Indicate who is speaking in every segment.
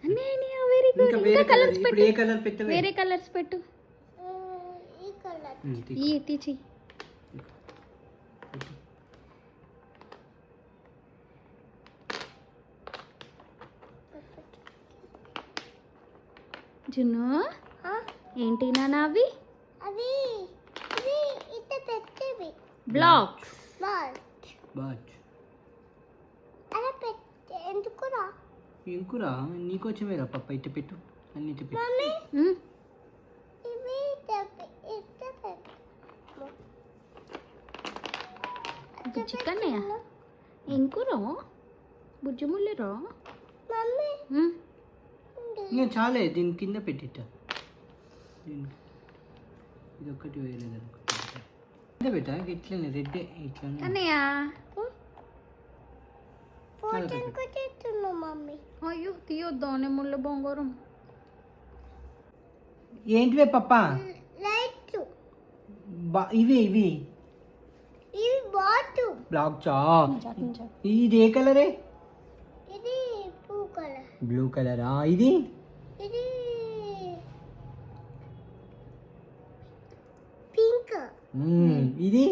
Speaker 1: అన్నీ అయినాయా? Very good. ఇంకా కలర్స్ పెట్టు.
Speaker 2: ఏ కలర్ పెట్టవే?
Speaker 1: వేరే కలర్స్ పెట్టు. ఈ తీచి జున్ను ఏంటి నాన్న అవి? బ్లాక్స్.
Speaker 2: ఎందుకురా నీకొచ్చమేరా పప్ప ఇట్ట పెట్టు అన్ని ఇట్ట పెట్టు.
Speaker 1: చికెన్ ఇంకురా బుజ్జముళ్ళరా.
Speaker 2: ఇంకా చాలే దీని కింద పెట్టిట్ట. ఇది ఒక్కటి వేయలేదు అనుకుంటా. కింద పెట్టా ఇట్లనే రెడ్డే ఇట్లనే
Speaker 1: అన్నయ్య. అయ్యో తీయొద్దా ముళ్ళ బొంగరం.
Speaker 2: ఏంటివే పప్ప? ఇవి బ్లాక్ చాక్. ఇది ఏ కలరే? బ్లూ కలరా? ఇది ఇది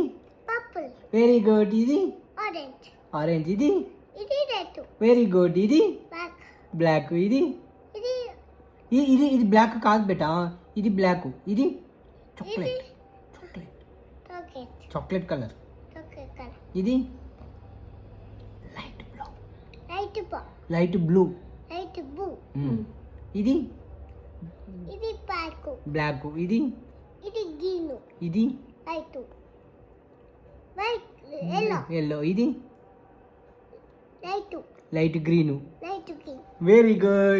Speaker 2: వెరీ గుడ్. ఇది ఆరెంజ్. ఇది వెరీ గుడ్. ఇది బ్లాక్. ఇది ఇది ఇది బ్లాక్ కాదు బేటా, ఇది బ్లాక్. ఇది చాక్లెట్ చాక్లెట్ కలర్. ఇది లైట్ బ్లూ. ఇది బ్లాక్. ఇది ఇది ఎల్లో. ఇది లైట్ గ్రీన్. Very good.